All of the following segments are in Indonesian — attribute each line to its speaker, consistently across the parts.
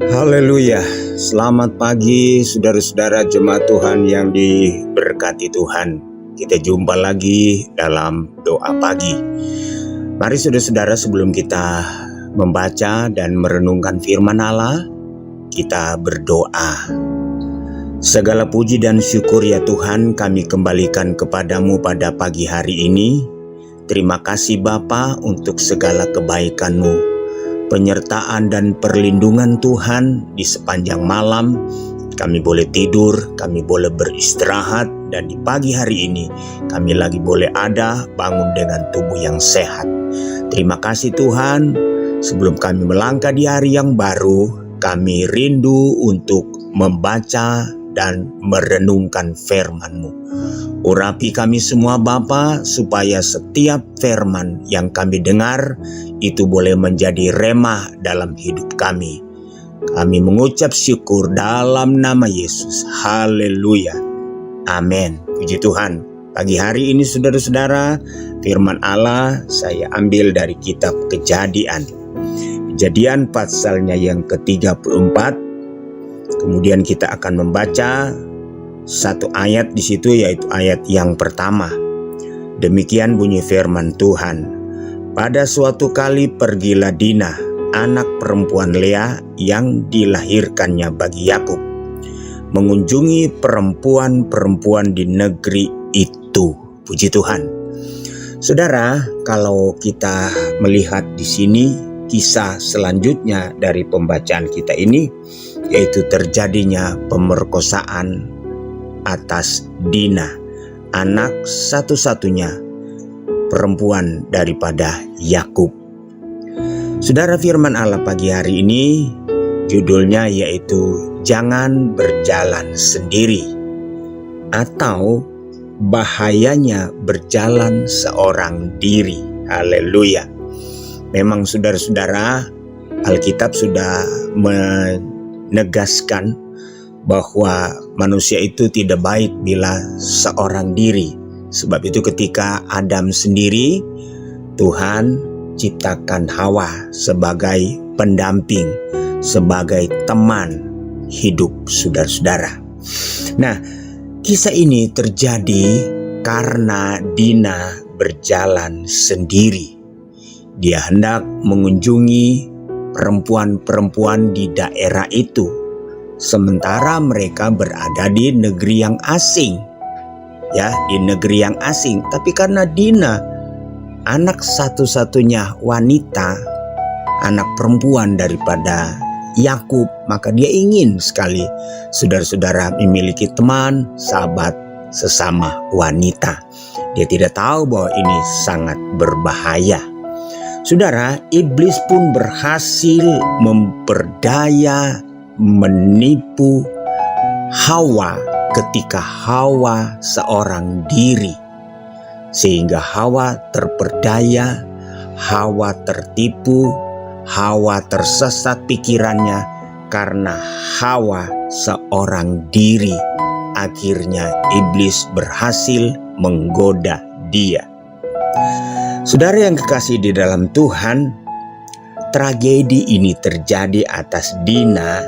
Speaker 1: Haleluya, selamat pagi saudara-saudara jemaat Tuhan yang diberkati Tuhan. Kita jumpa lagi dalam doa pagi. Mari saudara-saudara, sebelum kita membaca dan merenungkan firman Allah, kita berdoa. Segala puji dan syukur ya Tuhan kami kembalikan kepadamu pada pagi hari ini. Terima kasih Bapa untuk segala kebaikan-Mu, penyertaan dan perlindungan Tuhan di sepanjang malam. Kami boleh tidur, kami boleh beristirahat, dan di pagi hari ini kami lagi boleh ada bangun dengan tubuh yang sehat. Terima kasih Tuhan. Sebelum kami melangkah di hari yang baru, kami rindu untuk membaca dan merenungkan firman-Mu. Urapi kami semua Bapa, supaya setiap firman yang kami dengar itu boleh menjadi remah dalam hidup kami. Kami mengucap syukur dalam nama Yesus. Haleluya. Amin. Puji Tuhan. Pagi hari ini saudara-saudara, firman Allah saya ambil dari kitab Kejadian. Kejadian pasalnya yang ke-34. Kemudian kita akan membaca satu ayat di situ, yaitu ayat yang pertama. Demikian bunyi firman Tuhan. Pada suatu kali pergilah Dina, anak perempuan Lea yang dilahirkannya bagi Yakub, mengunjungi perempuan-perempuan di negeri itu. Puji Tuhan. Saudara, kalau kita melihat di sini kisah selanjutnya dari pembacaan kita ini, yaitu terjadinya pemerkosaan atas Dina, anak satu-satunya perempuan daripada Yakub. Saudara, firman Allah pagi hari ini judulnya yaitu jangan berjalan sendiri, atau bahayanya berjalan seorang diri. Haleluya. Memang saudara-saudara, Alkitab sudah menegaskan bahwa manusia itu tidak baik bila seorang diri. Sebab itu ketika Adam sendiri, Tuhan ciptakan Hawa sebagai pendamping, sebagai teman hidup saudara-saudara. Nah, kisah ini terjadi karena Dina berjalan sendiri. Dia hendak mengunjungi perempuan-perempuan di daerah itu, sementara mereka berada di negeri yang asing. Ya, di negeri yang asing. Tapi karena Dina anak satu-satunya wanita, anak perempuan daripada Yakub, maka dia ingin sekali saudara-saudara memiliki teman, sahabat sesama wanita. Dia tidak tahu bahwa ini sangat berbahaya. Saudara, iblis pun berhasil memperdaya, menipu Hawa ketika Hawa seorang diri. Sehingga Hawa terperdaya, Hawa tertipu, Hawa tersesat pikirannya karena Hawa seorang diri. Akhirnya iblis berhasil menggoda dia. Saudara yang kekasih di dalam Tuhan, tragedi ini terjadi atas Dina.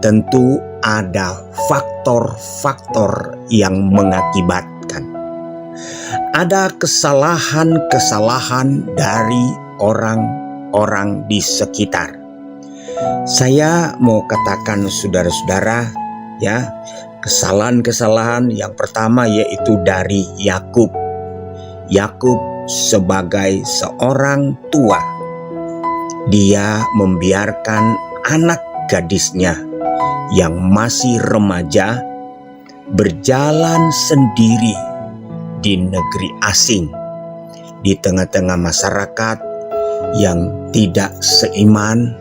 Speaker 1: Tentu ada faktor-faktor yang mengakibatkan. Ada kesalahan-kesalahan dari orang-orang di sekitar. Saya mau katakan saudara-saudara, ya, kesalahan-kesalahan yang pertama yaitu dari Yakub. Yakub sebagai seorang tua, dia membiarkan anak gadisnya yang masih remaja berjalan sendiri di negeri asing, di tengah-tengah masyarakat yang tidak seiman,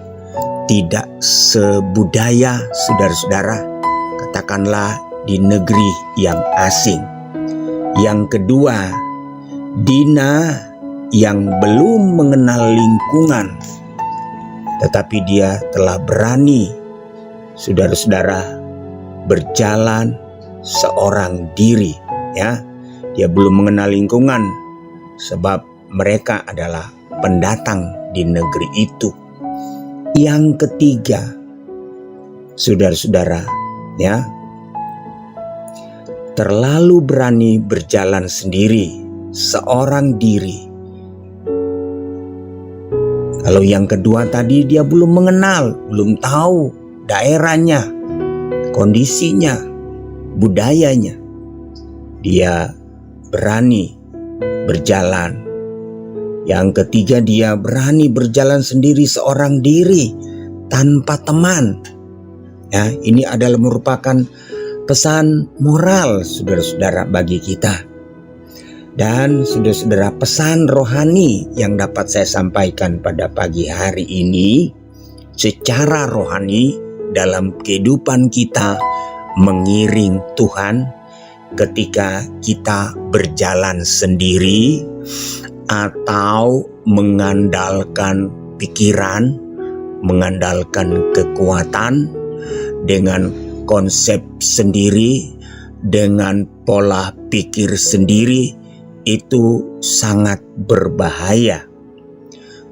Speaker 1: tidak sebudaya, saudara-saudara, katakanlah di negeri yang asing. Yang kedua, Dina yang belum mengenal lingkungan, tetapi dia telah berani, saudara-saudara, berjalan seorang diri, ya. Dia belum mengenal lingkungan sebab mereka adalah pendatang di negeri itu. Yang ketiga, saudara-saudara, ya, terlalu berani berjalan sendiri, seorang diri. Kalau yang kedua tadi dia belum mengenal, belum tahu daerahnya, kondisinya, budayanya. Dia berani berjalan. Yang ketiga dia berani berjalan sendiri seorang diri tanpa teman. Ya, ini adalah merupakan pesan moral saudara-saudara bagi kita. Dan saudara-saudara, pesan rohani yang dapat saya sampaikan pada pagi hari ini secara rohani dalam kehidupan kita mengiring Tuhan ketika kita berjalan sendiri atau mengandalkan pikiran, mengandalkan kekuatan dengan konsep sendiri, dengan pola pikir sendiri, itu sangat berbahaya.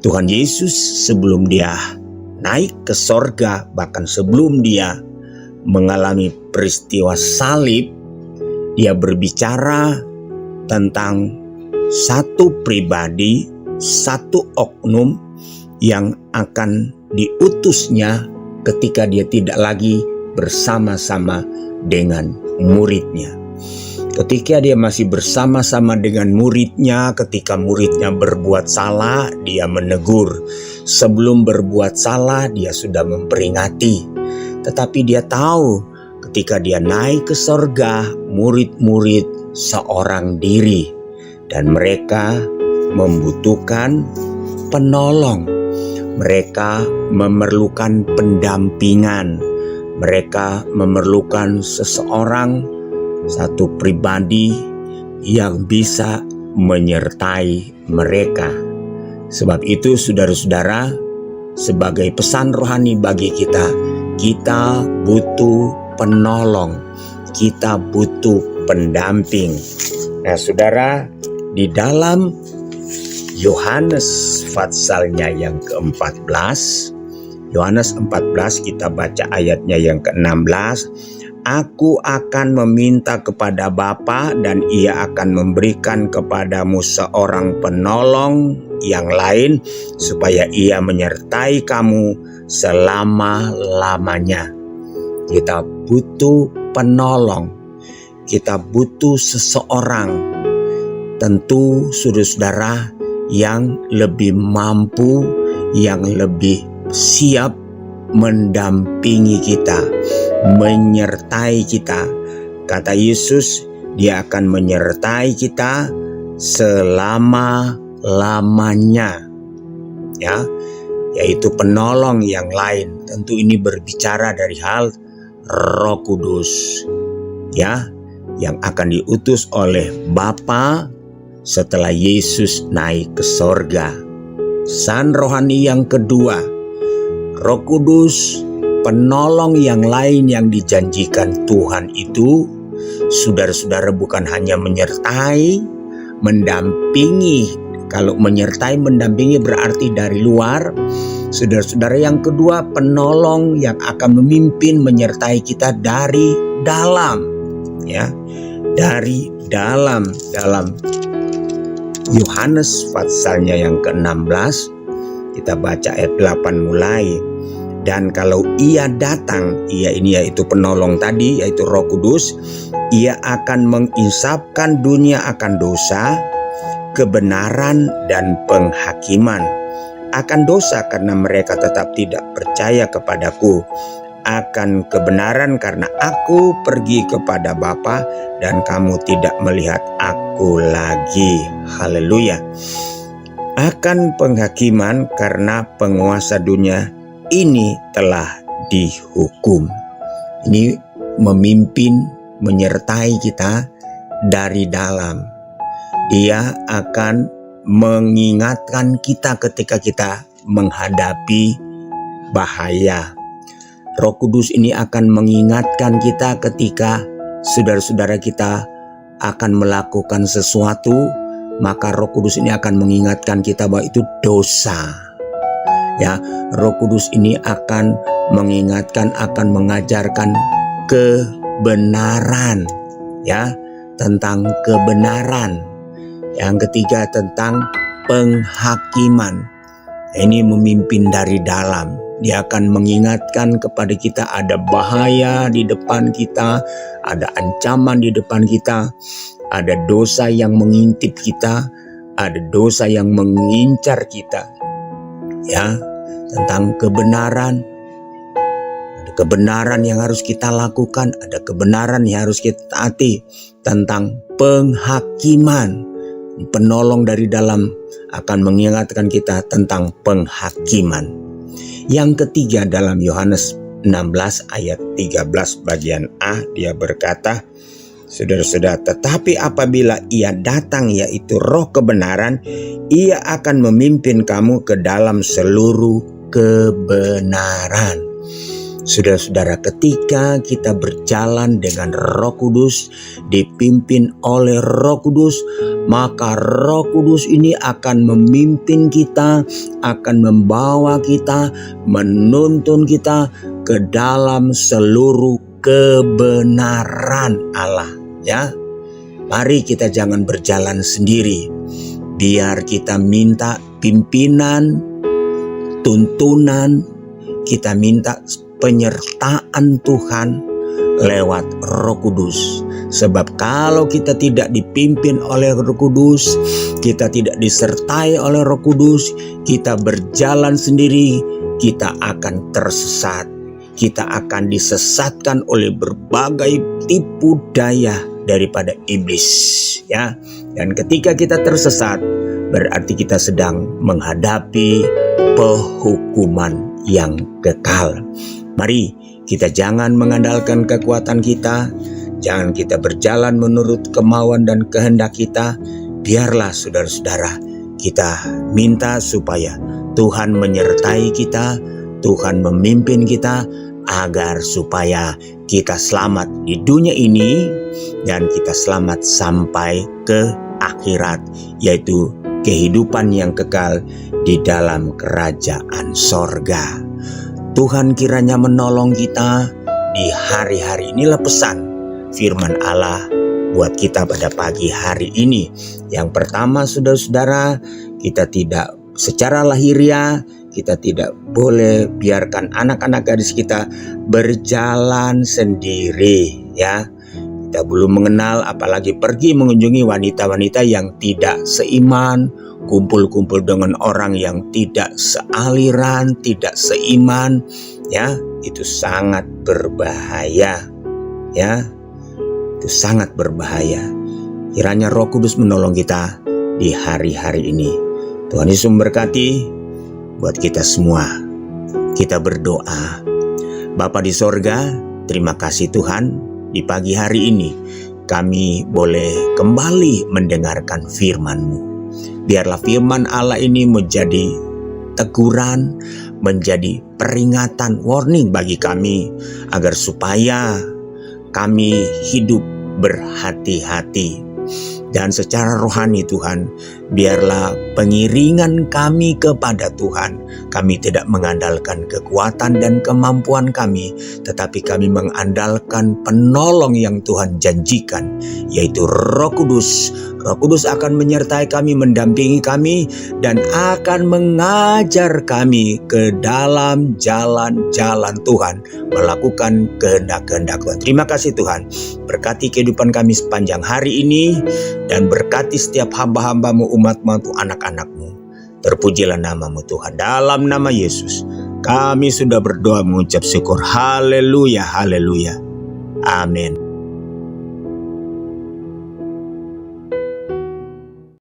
Speaker 1: Tuhan Yesus sebelum dia naik ke sorga, bahkan sebelum dia mengalami peristiwa salib, dia berbicara tentang satu pribadi, satu oknum yang akan diutusnya ketika dia tidak lagi bersama-sama dengan muridnya. Ketika dia masih bersama-sama dengan muridnya, ketika muridnya berbuat salah, dia menegur. Sebelum berbuat salah, dia sudah memperingati. Tetapi dia tahu ketika dia naik ke sorga, murid-murid seorang diri. Dan mereka membutuhkan penolong. Mereka memerlukan pendampingan. Mereka memerlukan seseorang, satu pribadi yang bisa menyertai mereka. Sebab itu saudara-saudara, sebagai pesan rohani bagi kita, kita butuh penolong, kita butuh pendamping. Nah saudara, di dalam Yohanes pasalnya yang ke-14, Yohanes 14 kita baca ayatnya yang ke-16. Aku akan meminta kepada Bapa dan ia akan memberikan kepadamu seorang penolong yang lain supaya ia menyertai kamu selama-lamanya. Kita butuh penolong. Kita butuh seseorang. Tentu saudara-saudara yang lebih mampu, yang lebih siap mendampingi kita, menyertai kita. Kata Yesus, dia akan menyertai kita selama-lamanya. Ya, yaitu penolong yang lain. Tentu ini berbicara dari hal Roh Kudus. Ya, yang akan diutus oleh Bapa setelah Yesus naik ke sorga. Pesan rohani yang kedua, Roh Kudus, penolong yang lain yang dijanjikan Tuhan itu, saudara-saudara, bukan hanya menyertai, mendampingi. Kalau menyertai, mendampingi berarti dari luar. Saudara-saudara, yang kedua, penolong yang akan memimpin, menyertai kita dari dalam. Ya, dari dalam Yohanes pasalnya yang ke-16, kita baca ayat 8 mulai. Dan kalau ia datang, ia ini yaitu penolong tadi, yaitu Roh Kudus, ia akan menginsafkan dunia akan dosa, kebenaran dan penghakiman. Akan dosa karena mereka tetap tidak percaya kepadaku, akan kebenaran karena aku pergi kepada Bapa dan kamu tidak melihat aku lagi. Haleluya. Akan penghakiman karena penguasa dunia ini telah dihukum. Ini memimpin, menyertai kita dari dalam. Dia akan mengingatkan kita ketika kita menghadapi bahaya. Roh Kudus ini akan mengingatkan kita ketika saudara-saudara kita akan melakukan sesuatu, maka Roh Kudus ini akan mengingatkan kita bahwa itu dosa. Ya, Roh Kudus ini akan mengingatkan, akan mengajarkan kebenaran, ya, tentang kebenaran. Yang ketiga tentang penghakiman. Ini memimpin dari dalam. Dia akan mengingatkan kepada kita ada bahaya di depan kita, ada ancaman di depan kita, ada dosa yang mengintip kita, ada dosa yang mengincar kita. Ya, tentang kebenaran. Ada kebenaran yang harus kita lakukan, ada kebenaran yang harus kita taati. Tentang penghakiman. Penolong dari dalam akan mengingatkan kita tentang penghakiman. Yang ketiga dalam Yohanes 16 ayat 13 bagian A, dia berkata, saudara-saudara, tetapi apabila ia datang, yaitu Roh kebenaran, ia akan memimpin kamu ke dalam seluruh kebenaran. Saudara-saudara, ketika kita berjalan dengan Roh Kudus, dipimpin oleh Roh Kudus, maka Roh Kudus ini akan memimpin kita, akan membawa kita, menuntun kita ke dalam seluruh kebenaran Allah. Ya, mari kita jangan berjalan sendiri. Biar kita minta pimpinan, tuntunan, kita minta penyertaan Tuhan lewat Roh Kudus. Sebab kalau kita tidak dipimpin oleh Roh Kudus, kita tidak disertai oleh Roh Kudus, kita berjalan sendiri, kita akan tersesat. Kita akan disesatkan oleh berbagai tipu daya daripada iblis, ya. Dan ketika kita tersesat, berarti kita sedang menghadapi penghukuman yang kekal. Mari kita jangan mengandalkan kekuatan kita, jangan kita berjalan menurut kemauan dan kehendak kita. Biarlah saudara-saudara, kita minta supaya Tuhan menyertai kita, Tuhan memimpin kita, agar supaya kita selamat di dunia ini dan kita selamat sampai ke akhirat, yaitu kehidupan yang kekal di dalam kerajaan sorga. Tuhan kiranya menolong kita di hari-hari inilah pesan firman Allah buat kita pada pagi hari ini. Yang pertama, saudara-saudara, kita tidak secara lahiriah, kita tidak boleh biarkan anak-anak gadis kita berjalan sendiri, ya. Kita belum mengenal, apalagi pergi mengunjungi wanita-wanita yang tidak seiman, kumpul-kumpul dengan orang yang tidak sealiran, tidak seiman, ya, itu sangat berbahaya, ya, itu sangat berbahaya. Kiranya Roh Kudus menolong kita di hari-hari ini. Tuhan Yesus memberkati buat kita semua. Kita berdoa. Bapa di sorga, terima kasih Tuhan, di pagi hari ini kami boleh kembali mendengarkan firman-Mu. Biarlah firman Allah ini menjadi teguran, menjadi peringatan, warning bagi kami, agar supaya kami hidup berhati-hati. Dan secara rohani Tuhan, biarlah pengiringan kami kepada Tuhan, kami tidak mengandalkan kekuatan dan kemampuan kami, tetapi kami mengandalkan penolong yang Tuhan janjikan, yaitu Roh Kudus. Roh Kudus akan menyertai kami, mendampingi kami, dan akan mengajar kami ke dalam jalan-jalan Tuhan, melakukan kehendak-kehendak Tuhan. Terima kasih Tuhan, berkati kehidupan kami sepanjang hari ini, dan berkati setiap hamba-hamba-Mu, umat-Mu, anak-anak-Mu. Terpujilah nama-Mu Tuhan. Dalam nama Yesus kami sudah berdoa mengucap syukur. Haleluya, haleluya. Amin.